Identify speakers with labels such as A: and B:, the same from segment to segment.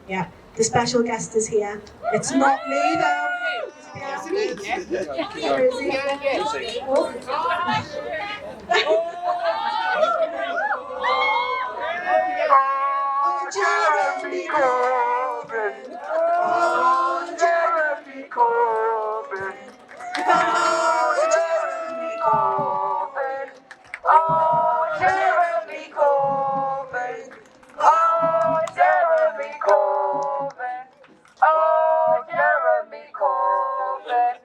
A: Yeah, the special guest is here. It's not me though. It's me. Where is he? Oh, Jeremy Corbyn. Oh, Jeremy Corbyn. Oh, Jeremy Corbyn. Oh, Jeremy Corbyn. Oh, Jeremy Corbyn. Oh, Jeremy Corbyn.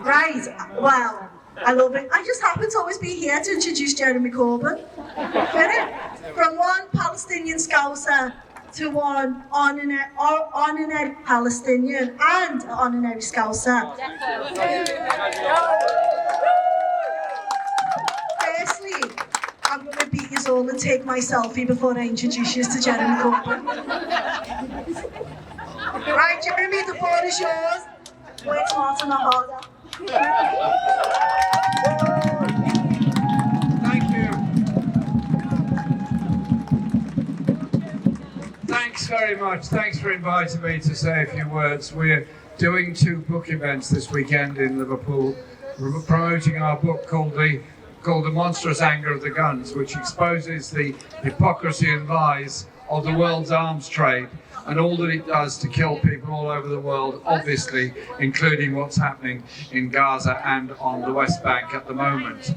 A: Right, well, I love it. I just happen to always be here to introduce Jeremy Corbyn. Get it? From one Palestinian Scouser to one honorary Palestinian and honorary Scouser. Firstly, I'm going to beat you all and take my selfie before I introduce you to Jeremy Corbyn. Right, Jeremy, the floor is yours. Work smarter, not harder.
B: Thank you. Thanks very much. Thanks for inviting me to say a few words. We're doing 2 book events this weekend in Liverpool. We're promoting our book called The Monstrous Anger of the Guns, which exposes the hypocrisy and lies of the world's arms trade and all that it does to kill people all over the world, obviously, including what's happening in Gaza and on the West Bank at the moment.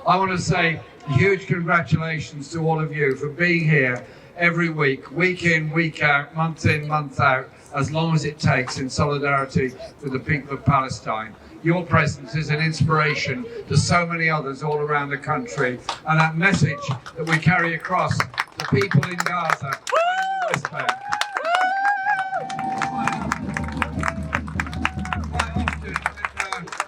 B: I want to say huge congratulations to all of you for being here every week in, week out, month in, month out, as long as it takes, in solidarity with the people of Palestine. Your presence is an inspiration to so many others all around the country, and that message that we carry across to people in Gaza and in the West Bank. Quite often,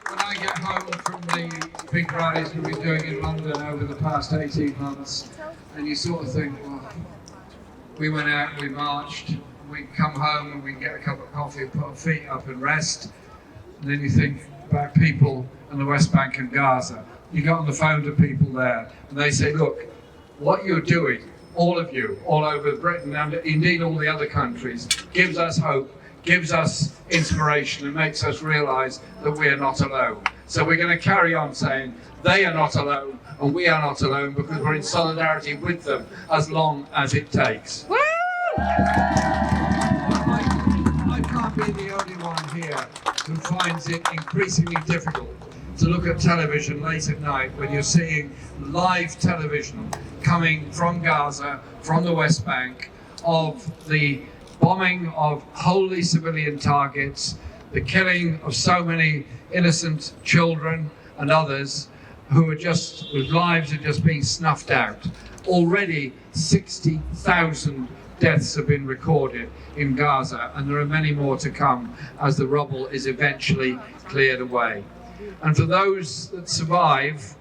B: when I get home from the big rallies we've been doing in London over the past 18 months, and you sort of think, well, we went out, we marched, we come home and we get a cup of coffee, put our feet up and rest, and then you think about people in the West Bank and Gaza. You get on the phone to people there and they say, look, what you're doing, all of you, all over Britain and indeed all the other countries, gives us hope, gives us inspiration and makes us realise that we are not alone. So we're going to carry on saying they are not alone and we are not alone, because we're in solidarity with them as long as it takes. I can't be the only one here who finds it increasingly difficult to look at television late at night when you're seeing live television coming from Gaza, from the West Bank, of the bombing of wholly civilian targets, the killing of so many innocent children and others whose lives are just being snuffed out. Already 60,000 deaths have been recorded in Gaza, and there are many more to come as the rubble is eventually cleared away. And for those that survive,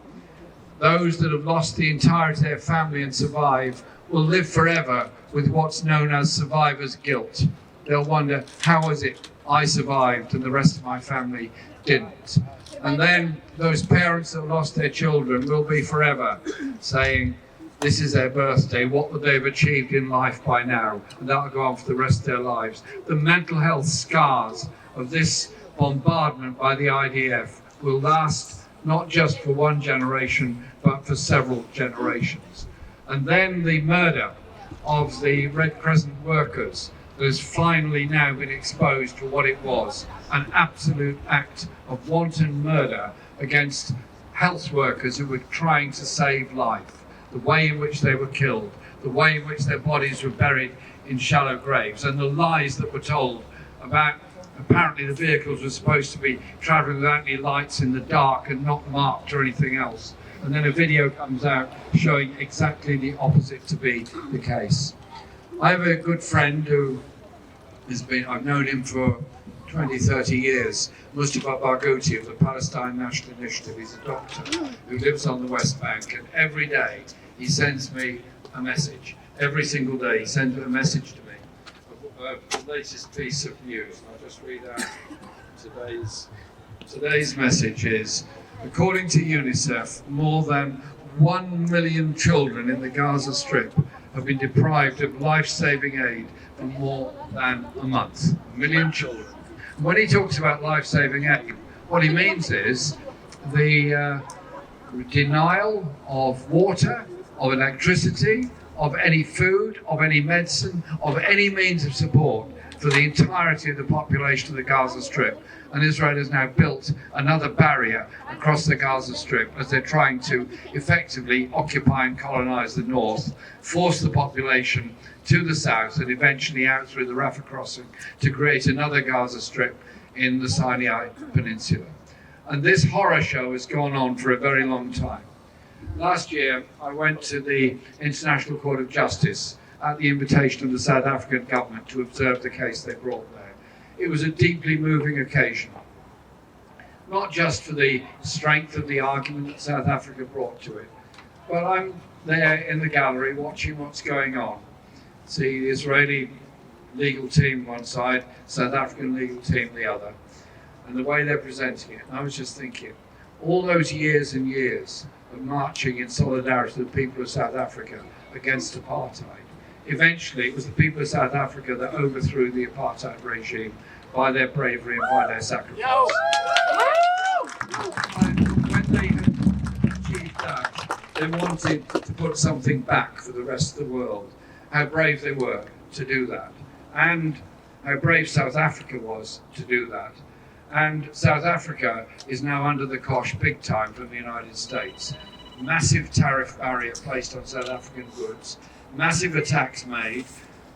B: those that have lost the entirety of their family and survive, will live forever with what's known as survivor's guilt. They'll wonder, how is it I survived and the rest of my family didn't? And then those parents that lost their children will be forever saying, this is their birthday, what would they have achieved in life by now? And that'll go on for the rest of their lives. The mental health scars of this bombardment by the IDF will last not just for one generation, but for several generations. And then the murder of the Red Crescent workers that has finally now been exposed for what it was, an absolute act of wanton murder against health workers who were trying to save life. The way in which they were killed, the way in which their bodies were buried in shallow graves, and the lies that were told about apparently the vehicles were supposed to be travelling without any lights in the dark and not marked or anything else. And then a video comes out showing exactly the opposite to be the case. I have a good friend who I've known him for 20, 30 years, Mustafa Barghouti of the Palestine National Initiative. He's a doctor who lives on the West Bank, and every day he sends me a message. Every single day he sends a message to me of the latest piece of news. I'll just read out today's message is, according to UNICEF, more than 1 million children in the Gaza Strip have been deprived of life-saving aid for more than a month. 1 million children. And when he talks about life-saving aid, what he means is the denial of water, of electricity, of any food, of any medicine, of any means of support for the entirety of the population of the Gaza Strip. And Israel has now built another barrier across the Gaza Strip as they're trying to effectively occupy and colonize the north, force the population to the south, and eventually out through the Rafah crossing to create another Gaza Strip in the Sinai Peninsula. And this horror show has gone on for a very long time. Last year, I went to the International Court of Justice at the invitation of the South African government to observe the case they brought there. It was a deeply moving occasion, not just for the strength of the argument that South Africa brought to it, but I'm there in the gallery watching what's going on. See the Israeli legal team one side, South African legal team the other, and the way they're presenting it. And I was just thinking, all those years and years of marching in solidarity with the people of South Africa against apartheid. Eventually, it was the people of South Africa that overthrew the apartheid regime by their bravery and by their sacrifice. And when they had achieved that, they wanted to put something back for the rest of the world. How brave they were to do that, and how brave South Africa was to do that. And South Africa is now under the cosh big time from the United States. Massive tariff barrier placed on South African goods, massive attacks made,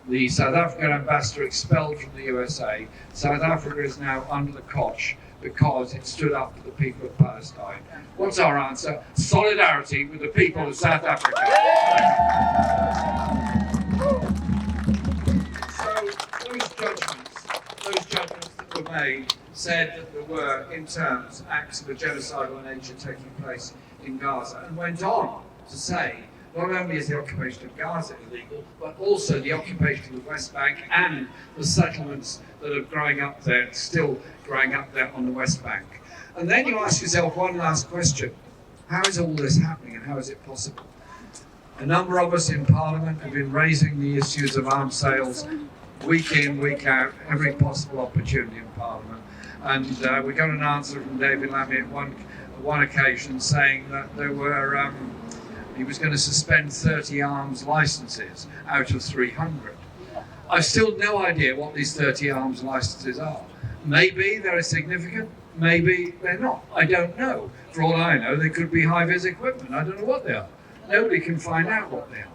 B: the South African ambassador expelled from the USA. South Africa is now under the cosh because it stood up for the people of Palestine. What's our answer? Solidarity with the people of South Africa. So those judgments that were made said that there were, in terms, acts of a genocidal nature taking place in Gaza, and went on to say not only is the occupation of Gaza illegal, but also the occupation of the West Bank and the settlements that are growing up there, still growing up there on the West Bank. And then you ask yourself one last question. How is all this happening and how is it possible? A number of us in Parliament have been raising the issues of arms sales week in, week out, every possible opportunity in Parliament. And we got an answer from David Lammy at one occasion saying that there were, he was going to suspend 30 arms licenses out of 300. I've still no idea what these 30 arms licenses are. Maybe they're significant, maybe they're not. I don't know. For all I know, they could be high-vis equipment. I don't know what they are. Nobody can find out what they are.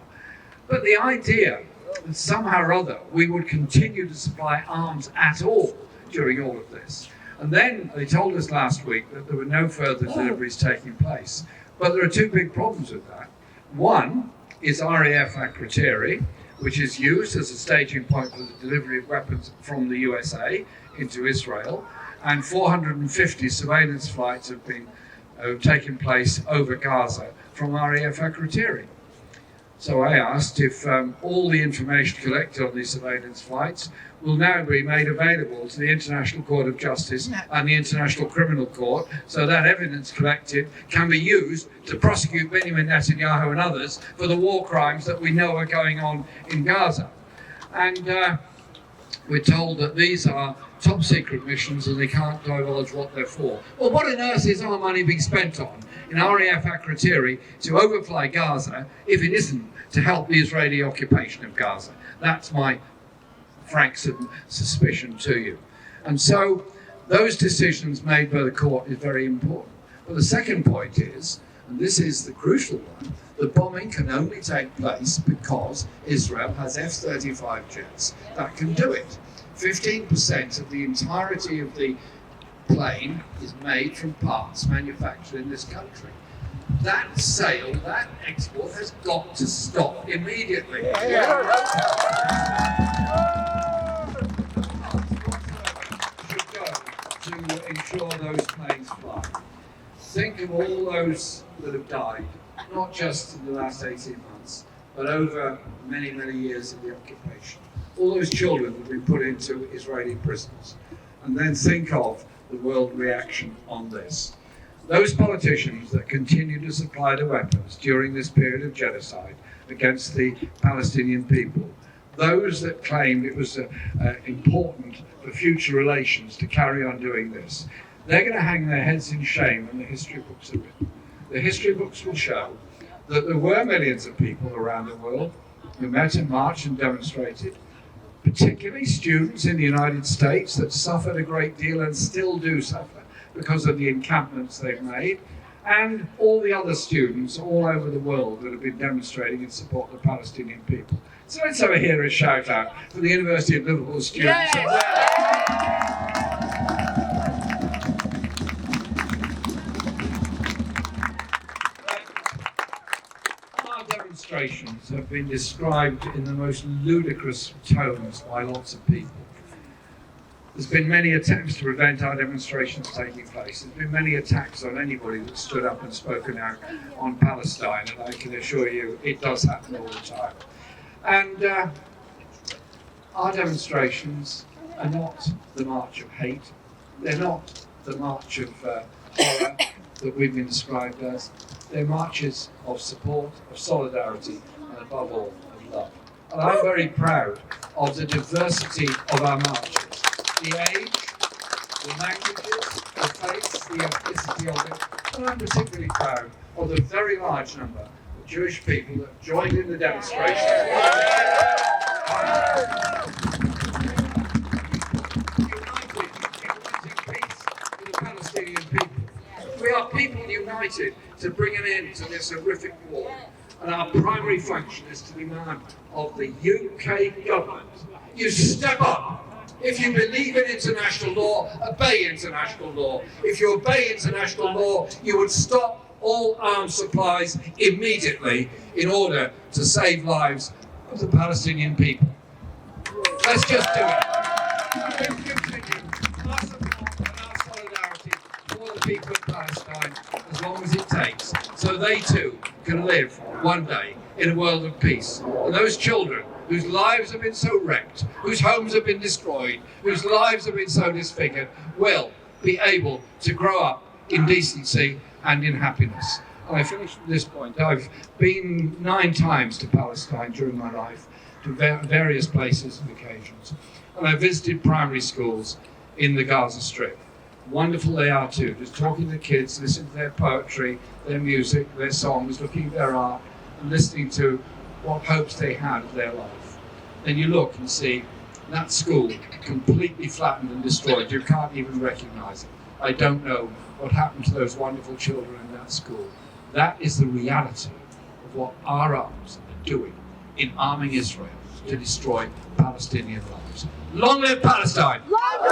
B: But the idea that somehow or other we would continue to supply arms at all during all of this. And then they told us last week that there were no further deliveries taking place. But there are two big problems with that. One is RAF Akrotiri, which is used as a staging point for the delivery of weapons from the USA into Israel, and 450 surveillance flights have been taken place over Gaza from RAF Akrotiri. So I asked if all the information collected on these surveillance flights will now be made available to the International Court of Justice and the International Criminal Court, so that evidence collected can be used to prosecute Benjamin Netanyahu and others for the war crimes that we know are going on in Gaza. And we're told that these are top secret missions and they can't divulge what they're for. Well, what on earth is our money being spent on in RAF Akrotiri to overfly Gaza if it isn't to help the Israeli occupation of Gaza? That's my frank suspicion to you. And so those decisions made by the court is very important. But the second point is, and this is the crucial one, the bombing can only take place because Israel has F-35 jets that can do it. 15% of the entirety of the plane is made from parts manufactured in this country. That sale, that export has got to stop immediately. Should go to ensure those planes fly. Think of all those that have died, not just in the last 18 months, but over many, many years of the occupation. All those children that have been put into Israeli prisons. And then think of the world reaction on this. Those politicians that continue to supply the weapons during this period of genocide against the Palestinian people, those that claimed it was important for future relations to carry on doing this, they're going to hang their heads in shame when the history books are written. The history books will show that there were millions of people around the world who met and marched and demonstrated, particularly students in the United States that suffered a great deal and still do suffer because of the encampments they've made, and all the other students all over the world that have been demonstrating in support of the Palestinian people. So let's have a hear a shout out for the University of Liverpool students. Our demonstrations have been described in the most ludicrous tones by lots of people. There's been many attempts to prevent our demonstrations taking place. There's been many attacks on anybody that stood up and spoken out on Palestine, and I can assure you it does happen all the time. And our demonstrations are not the march of hate. They're not the march of horror that we've been described as. They're marches of support, of solidarity, and above all, of love. And I'm very proud of the diversity of our marches. The age, the languages, the faiths, the ethnicity of it. And I'm particularly proud of the very large number of Jewish people that joined in the demonstrations. United peace with the Palestinian people. We are people united to bring an end to this horrific war. And our primary function is to demand of the UK government, you step up. If you believe in international law, obey international law. If you obey international law, you would stop all arms supplies immediately in order to save lives of the Palestinian people. Let's just do it. We'll continue our support and our solidarity for the people of Palestine as long as it takes, so they too can live one day in a world of peace. And those children whose lives have been so wrecked, whose homes have been destroyed, whose lives have been so disfigured, will be able to grow up in decency and in happiness. And I finish at this point. I've been 9 times to Palestine during my life, to various places and occasions. And I visited primary schools in the Gaza Strip. Wonderful they are too, just talking to kids, listening to their poetry, their music, their songs, looking at their art, and listening to what hopes they had of their life. Then you look and see that school completely flattened and destroyed. You can't even recognize it. I don't know what happened to those wonderful children in that school. That is the reality of what our arms are doing in arming Israel to destroy Palestinian lives. Long live Palestine! Long live